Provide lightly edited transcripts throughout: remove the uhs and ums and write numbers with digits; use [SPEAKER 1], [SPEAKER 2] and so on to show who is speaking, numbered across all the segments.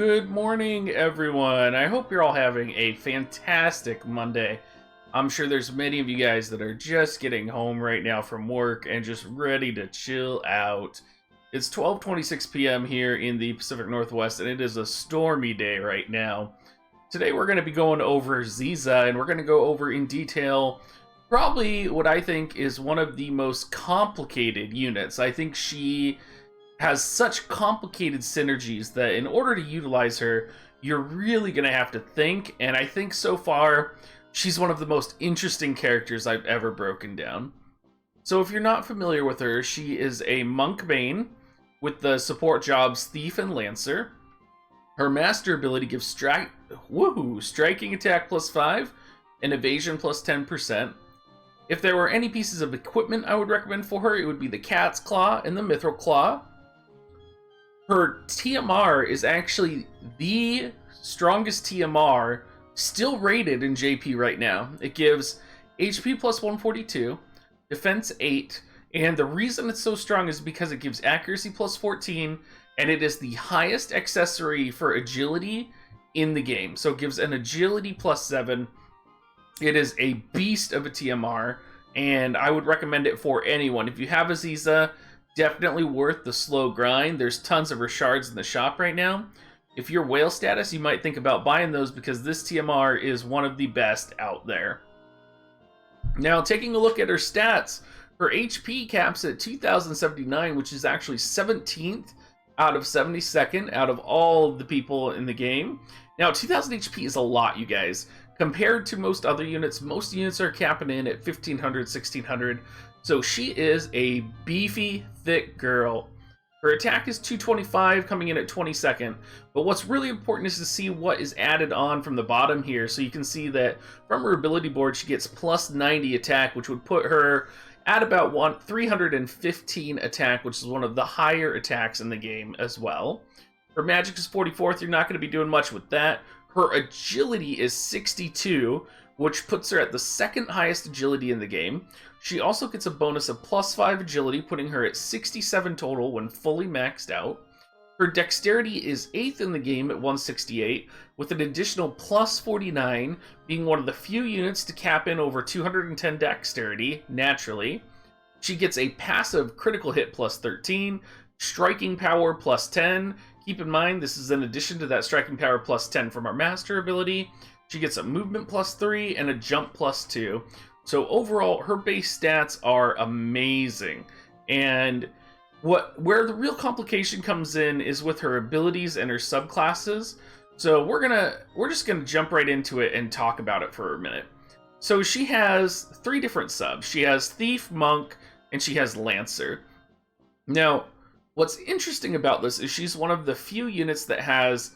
[SPEAKER 1] Good morning, everyone. I hope you're all having a fantastic Monday. I'm sure there's many of you guys that are just getting home right now from work and just ready to chill out. It's 12:26 p.m. here in the Pacific Northwest, and it is a stormy day right now. Today we're going to be going over Xiza, and we're going to go over in detail probably what I think is one of the most complicated units. I think she has such complicated synergies that in order to utilize her, you're really going to have to think, and I think so far, she's one of the most interesting characters I've ever broken down. So if you're not familiar with her, she is a monk main with the support jobs Thief and Lancer. Her master ability gives striking attack +5 and evasion +10%. If there were any pieces of equipment I would recommend for her, it would be the Cat's Claw and the Mithril Claw. Her TMR is actually the strongest TMR still rated in JP right now. It gives HP +142, defense 8, and the reason it's so strong is because it gives accuracy +14, and it is the highest accessory for agility in the game. So it gives an agility +7. It is a beast of a TMR, and I would recommend it for anyone. If you have a Xiza, definitely worth the slow grind. There's tons of her shards in the shop right now. If you're whale status, you might think about buying those because this TMR is one of the best out there. Now, taking a look at her stats, her HP caps at 2079, which is actually 17th out of 72nd out of all the people in the game. Now, 2000 HP is a lot, you guys. Compared to most other units, most units are capping in at 1500, 1600. So she is a beefy, thick girl. Her attack is 225, coming in at 22nd. But what's really important is to see what is added on from the bottom here. So you can see that from her ability board, she gets +90 attack, which would put her at about 315 attack, which is one of the higher attacks in the game as well. Her magic is 44th. You're not going to be doing much with that. Her agility is 62, which puts her at the second highest agility in the game. She also gets a bonus of +5 agility, putting her at 67 total when fully maxed out. Her dexterity is 8th in the game at 168, with an additional +49, being one of the few units to cap in over 210 dexterity, naturally. She gets a passive critical hit +13, striking power +10. Keep in mind, this is in addition to that striking power +10 from our master ability. She gets a movement +3 and a jump +2. So overall, her base stats are amazing. And where the real complication comes in is with her abilities and her subclasses. So we're just gonna jump right into it and talk about it for a minute. So she has 3 different subs. She has Thief, Monk, and she has Lancer. Now, what's interesting about this is she's one of the few units that has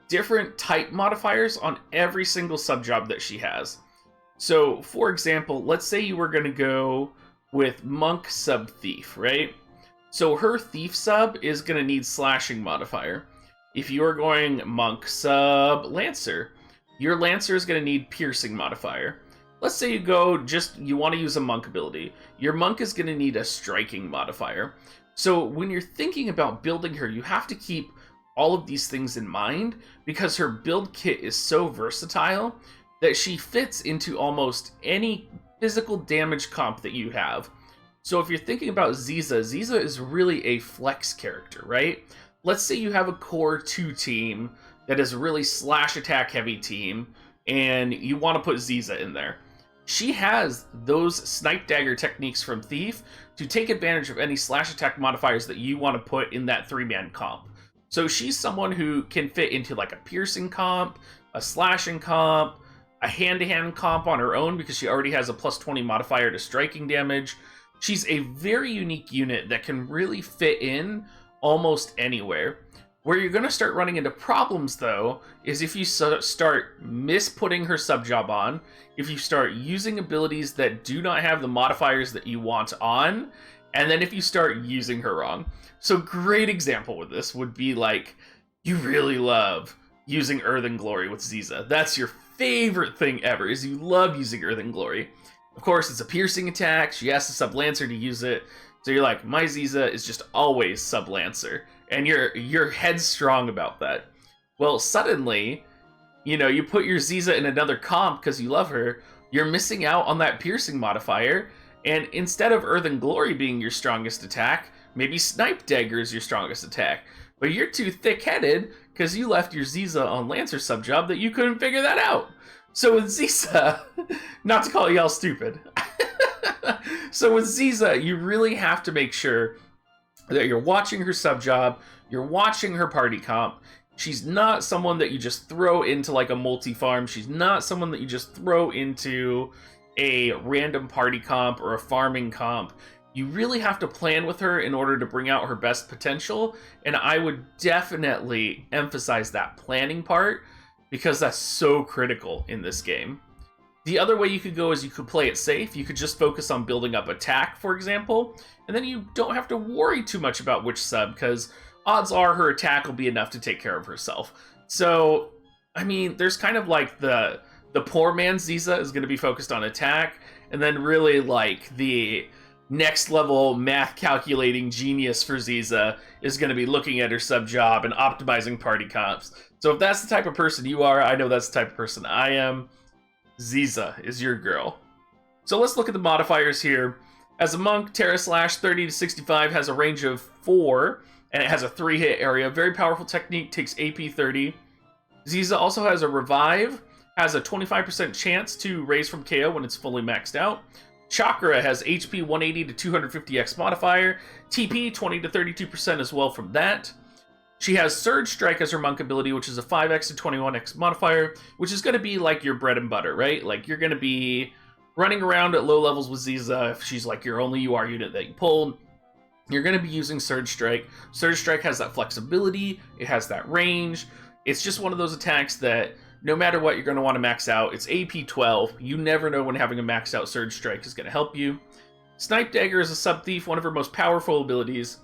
[SPEAKER 1] different type modifiers on every single sub-job that she has. So, for example, let's say you were going to go with Monk sub Thief, right? So her Thief sub is going to need slashing modifier. If you are going Monk sub Lancer, your Lancer is going to need piercing modifier. Let's say you want to use a Monk ability. Your Monk is going to need a striking modifier. So when you're thinking about building her, you have to keep all of these things in mind because her build kit is so versatile that she fits into almost any physical damage comp that you have. So if you're thinking about Xiza, Xiza is really a flex character, right? Let's say you have a core 2 team that is a really slash attack heavy team, and you want to put Xiza in there. She has those snipe dagger techniques from Thief to take advantage of any slash attack modifiers that you want to put in that 3-man comp. So she's someone who can fit into like a piercing comp, a slashing comp, a hand-to-hand comp on her own because she already has a +20 modifier to striking damage. She's a very unique unit that can really fit in almost anywhere. Where you're going to start running into problems, though, is if you start misputting her sub-job on, if you start using abilities that do not have the modifiers that you want on, and then if you start using her wrong. So great example with this would be like, you really love using Earthen Glory with Xiza. That's your favorite thing ever, is you love using Earthen Glory. Of course, it's a piercing attack. She has to sub Lancer to use it. So you're like, my Xiza is just always sub Lancer. And you're headstrong about that. Well, suddenly, you know, you put your Xiza in another comp because you love her, you're missing out on that piercing modifier, and instead of Earthen Glory being your strongest attack, maybe Snipe Dagger is your strongest attack. But you're too thick-headed because you left your Xiza on Lancer subjob that you couldn't figure that out. So with Xiza, not to call y'all stupid, so with Xiza, you really have to make sure that you're watching her subjob, you're watching her party comp. She's not someone that you just throw into like a multi-farm. She's not someone that you just throw into a random party comp or a farming comp. You really have to plan with her in order to bring out her best potential, and I would definitely emphasize that planning part because that's so critical in this game. The other way you could go is you could play it safe. You could just focus on building up attack, for example, and then you don't have to worry too much about which sub, because odds are her attack will be enough to take care of herself. So, I mean, there's kind of like the poor man's Xiza is going to be focused on attack, and then really like the next level math calculating genius for Xiza is going to be looking at her sub job and optimizing party comps. So if that's the type of person you are, I know that's the type of person I am. Xiza is your girl. So let's look at the modifiers here. As a monk, Terra Slash 30 to 65 has a range of 4, and it has a 3-hit area. Very powerful technique, takes AP 30. Xiza also has a Revive, has a 25% chance to raise from KO when it's fully maxed out. Chakra has HP 180 to 250x modifier, TP 20 to 32% as well from that. She has Surge Strike as her monk ability, which is a 5x to 21x modifier, which is going to be like your bread and butter, right? Like you're going to be running around at low levels with Xiza if she's like your only UR unit that you pulled. You're going to be using Surge Strike. Surge Strike has that flexibility, it has that range. It's just one of those attacks that no matter what, you're going to want to max out. It's AP 12. You never know when having a maxed out Surge Strike is going to help you. Snipe Dagger is a sub-thief, one of her most powerful abilities,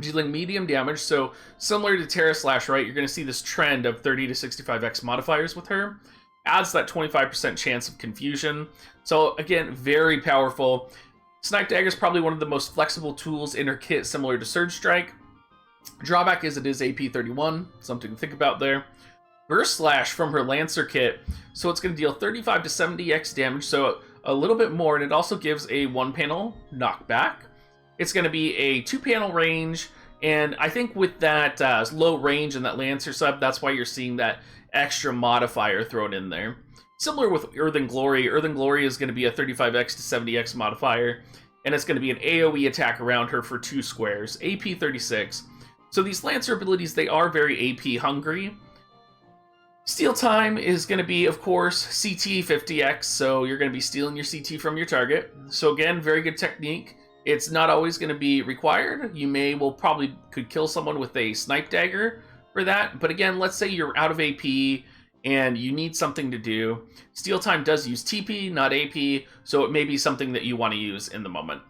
[SPEAKER 1] dealing medium damage. So similar to Terra Slash, right, you're going to see this trend of 30 to 65x modifiers with her. Adds that 25% chance of confusion. So again, very powerful. Snipe Dagger is probably one of the most flexible tools in her kit, similar to Surge Strike. Drawback is it is AP 31, something to think about there. Burst Slash from her Lancer kit, so it's going to deal 35 to 70x damage, so a little bit more, and it also gives a 1-panel knockback. It's going to be a 2-panel range, and I think with that low range and that Lancer sub, that's why you're seeing that extra modifier thrown in there. Similar with Earthen Glory. Earthen Glory is going to be a 35x to 70x modifier, and it's going to be an AoE attack around her for 2 squares, AP 36. So these Lancer abilities, they are very AP hungry. Steal time is going to be, of course, CT 50x, so you're going to be stealing your CT from your target. So again, very good technique. It's not always going to be required. You probably could kill someone with a Snipe Dagger for that. But again, let's say you're out of AP and you need something to do. Steal time does use TP, not AP, so it may be something that you want to use in the moment.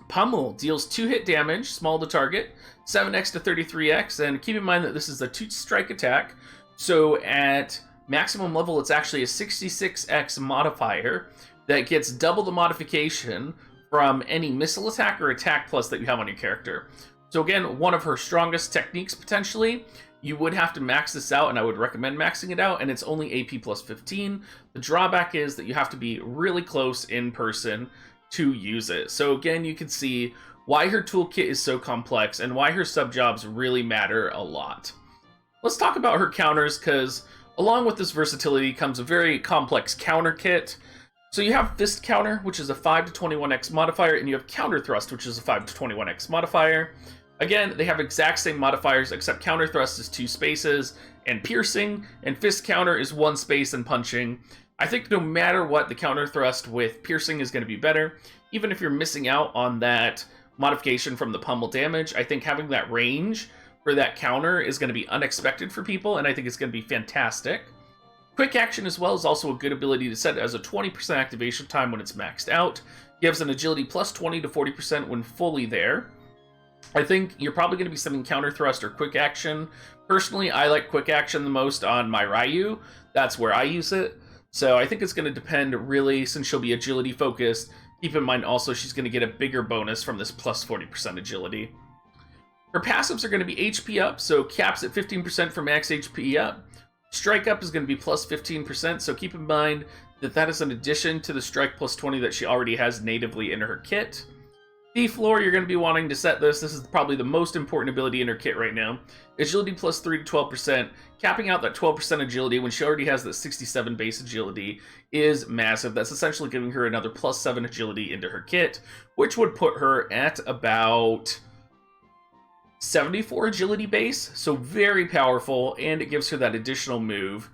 [SPEAKER 1] Pummel deals 2-hit damage, small to target, 7x to 33x, and keep in mind that this is a 2-strike attack. So at maximum level, it's actually a 66x modifier that gets double the modification from any missile attack or attack plus that you have on your character. So again, one of her strongest techniques potentially. You would have to max this out, and I would recommend maxing it out, and it's only AP plus 15. The drawback is that you have to be really close in person to use it. So again, you can see why her toolkit is so complex and why her sub-jobs really matter a lot. Let's talk about her counters, because along with this versatility comes a very complex counter kit. So you have Fist Counter, which is a 5 to 21x modifier, and you have Counter Thrust, which is a 5 to 21x modifier. Again, they have exact same modifiers, except Counter Thrust is 2 spaces and piercing, and Fist Counter is 1 space and punching. I think no matter what, the Counter Thrust with piercing is going to be better. Even if you're missing out on that modification from the pummel damage, I think having that range for that counter is going to be unexpected for people, and I think it's going to be fantastic. Quick Action as well is also a good ability to set as a 20% activation time when it's maxed out. Gives an agility plus 20 to 40% when fully there. I think you're probably going to be setting Counter Thrust or Quick Action. Personally, I like Quick Action the most on my Ryu. That's where I use it. So I think it's going to depend really, since she'll be agility focused. Keep in mind also she's going to get a bigger bonus from this plus 40% agility. Her passives are going to be HP up, so caps at 15% for max HP up. Strike up is going to be plus 15%, so keep in mind that that is an addition to the strike plus 20 that she already has natively in her kit. Thief Lore, you're going to be wanting to set this. This is probably the most important ability in her kit right now. Agility plus 3 to 12%, capping out that 12% agility when she already has that 67 base agility is massive. That's essentially giving her another plus 7 agility into her kit, which would put her at about 74 agility base, so very powerful, and it gives her that additional move.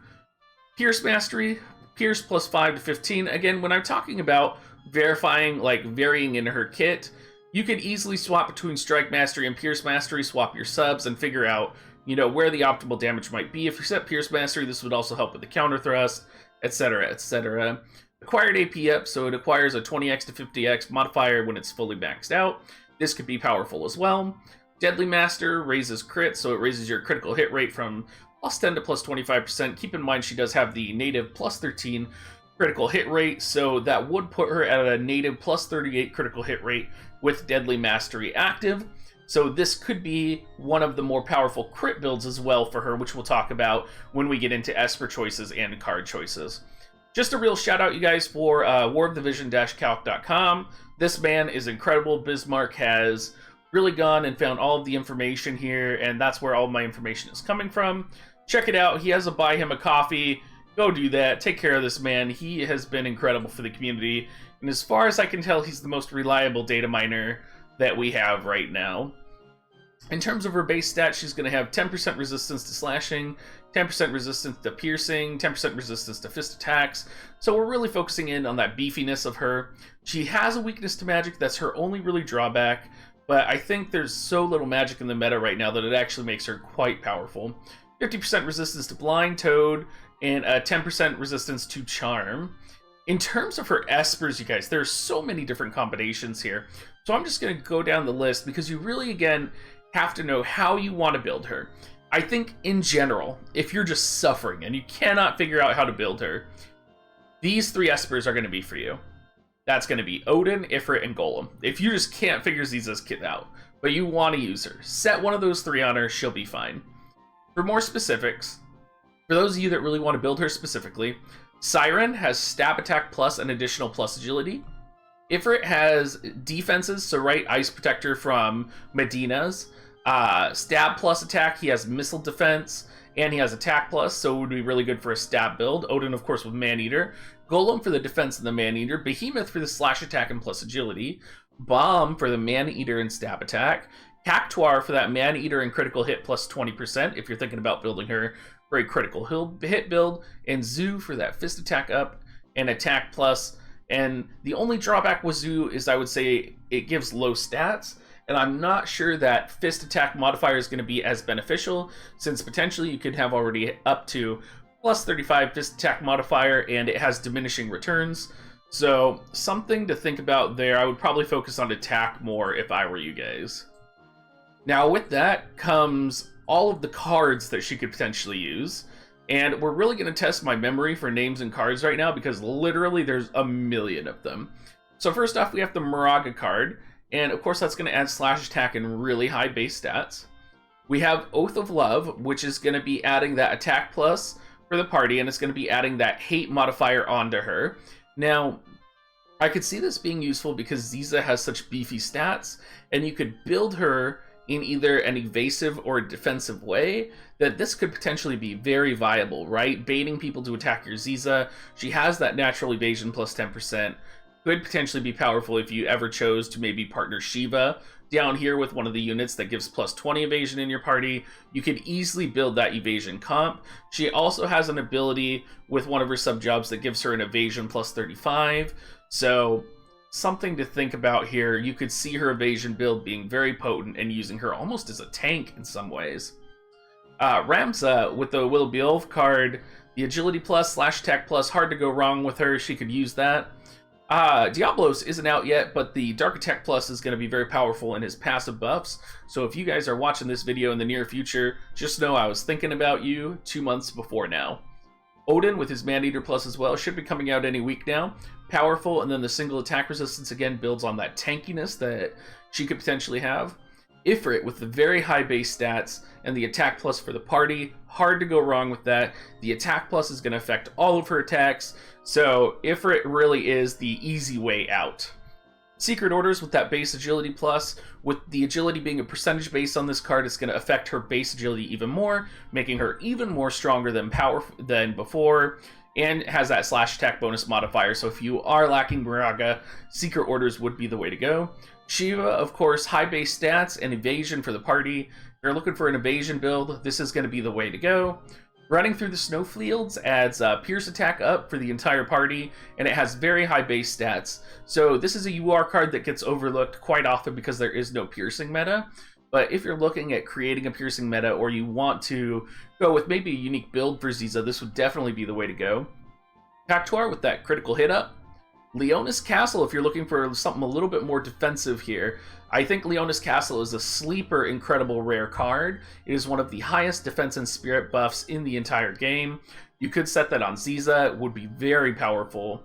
[SPEAKER 1] Pierce Mastery, Pierce plus 5 to 15. Again, when I'm talking about verifying, like varying in her kit, you could easily swap between Strike Mastery and Pierce Mastery, swap your subs, and figure out, you know, where the optimal damage might be. If you set Pierce Mastery, this would also help with the counter thrust, etc., etc. Acquired AP up, so it acquires a 20x to 50x modifier when it's fully maxed out. This could be powerful as well. Deadly Master raises crit, so it raises your critical hit rate from plus 10 to plus 25%. Keep in mind she does have the native plus 13 critical hit rate, so that would put her at a native plus 38 critical hit rate with Deadly Mastery active. So this could be one of the more powerful crit builds as well for her, which we'll talk about when we get into Esper choices and card choices. Just a real shout out, you guys, for warofthevision-calc.com. This man is incredible. Bismarck has really gone and found all of the information here, and that's where all of my information is coming from. Check it out. He has a buy him a coffee. Go do that. Take care of this man. He has been incredible for the community, and as far as I can tell, he's the most reliable data miner that we have right now. In terms of her base stats, she's going to have 10% resistance to slashing, 10% resistance to piercing, 10% resistance to fist attacks. So we're really focusing in on that beefiness of her. She has a weakness to magic. That's her only really drawback, but I think there's so little magic in the meta right now that it actually makes her quite powerful. 50% resistance to blind, toad, and 10% resistance to charm. In terms of her espers, you guys, there's so many different combinations here. So I'm just going to go down the list because you really, again, have to know how you want to build her. I think in general, if you're just suffering and you cannot figure out how to build her, these 3 espers are going to be for you. That's going to be Odin, Ifrit, and Golem. If you just can't figure Xiza's kit out, but you want to use her, set one of those 3 on her, she'll be fine. For more specifics, for those of you that really want to build her specifically, Siren has stab attack plus an additional plus agility. Ifrit has defenses, so right, Ice Protector from Medina's. Stab plus attack, he has missile defense, and he has attack plus, so it would be really good for a stab build. Odin, of course, with Man-Eater. Golem for the defense and the Man-Eater. Behemoth for the slash attack and plus agility. Bomb for the Man-Eater and stab attack. Cactuar for that Man-Eater and critical hit plus 20% if you're thinking about building her for a critical hit build. And Zoo for that fist attack up and attack plus. And the only drawback with Zoo is I would say it gives low stats. And I'm not sure that fist attack modifier is going to be as beneficial, since potentially you could have already up to plus 35 fist attack modifier, and it has diminishing returns. So something to think about there. I would probably focus on attack more if I were you guys. Now with that comes all of the cards that she could potentially use. And we're really going to test my memory for names and cards right now because literally there's a million of them. So first off, we have the Moraga card. And of course, that's going to add slash attack and really high base stats. We have Oath of Love, which is going to be adding that attack plus for the party, and it's going to be adding that hate modifier onto her. Now, I could see this being useful because Xiza has such beefy stats, and you could build her in either an evasive or a defensive way, that this could potentially be very viable, right? Baiting people to attack your Xiza. She has that natural evasion plus 10%. Could potentially be powerful if you ever chose to maybe partner Shiva down here with one of the units that gives plus 20 evasion in your party. You could easily build that evasion comp. She also has an ability with one of her sub-jobs that gives her an evasion plus 35. So something to think about here. You could see her evasion build being very potent and using her almost as a tank in some ways. Ramza with the Will Beowulf card, the agility plus, slash attack plus, hard to go wrong with her. She could use that. Diablos isn't out yet, but the Dark Attack Plus is going to be very powerful in his passive buffs. So if you guys are watching this video in the near future, just know I was thinking about you 2 months before now. Odin with his Man-Eater Plus as well should be coming out any week now. Powerful, and then the single attack resistance again builds on that tankiness that she could potentially have. Ifrit with the very high base stats and the attack plus for the party. Hard to go wrong with that. The attack plus is going to affect all of her attacks, so Ifrit really is the easy way out. Secret Orders with that base agility plus, with the agility being a percentage base on this card, it's going to affect her base agility even more, making her even more stronger than before, and has that slash attack bonus modifier, so if you are lacking Moraga, Secret Orders would be the way to go. Xiza, of course, high base stats and evasion for the party. If you're looking for an evasion build, this is going to be the way to go. Running through the snowfields adds Pierce attack up for the entire party, and it has very high base stats. So this is a UR card that gets overlooked quite often because there is no piercing meta. But if you're looking at creating a piercing meta, or you want to go with maybe a unique build for Xiza, this would definitely be the way to go. Pactuar with that critical hit up. Leonis Castle, if you're looking for something a little bit more defensive here. I think Leonis Castle is a sleeper incredible rare card. It is one of the highest defense and spirit buffs in the entire game. You could set that on Xiza, it would be very powerful.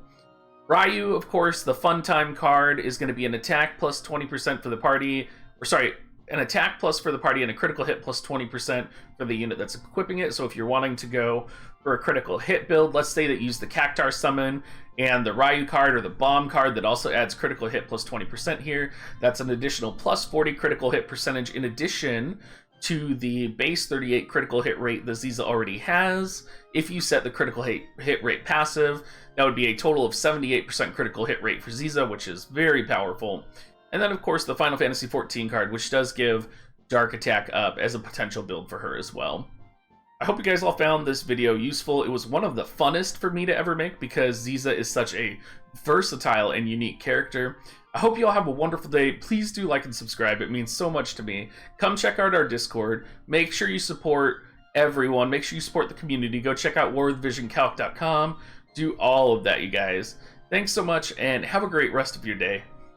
[SPEAKER 1] Ryu, of course, the fun time card, is going to be an attack plus 20% for the party, or sorry, an attack plus for the party and a critical hit plus 20% for the unit that's equipping it. So if you're wanting to go for a critical hit build, let's say that you use the Cactar summon and the Ryu card or the bomb card that also adds critical hit plus 20% here, that's an additional plus 40 critical hit percentage in addition to the base 38 critical hit rate that Xiza already has. If you set the critical hit rate passive, that would be a total of 78% critical hit rate for Xiza, which is very powerful. And then, of course, the Final Fantasy XIV card, which does give Dark Attack up as a potential build for her as well. I hope you guys all found this video useful. It was one of the funnest for me to ever make because Xiza is such a versatile and unique character. I hope you all have a wonderful day. Please do like and subscribe. It means so much to me. Come check out our Discord. Make sure you support everyone. Make sure you support the community. Go check out warwithvisioncalc.com. Do all of that, you guys. Thanks so much, and have a great rest of your day.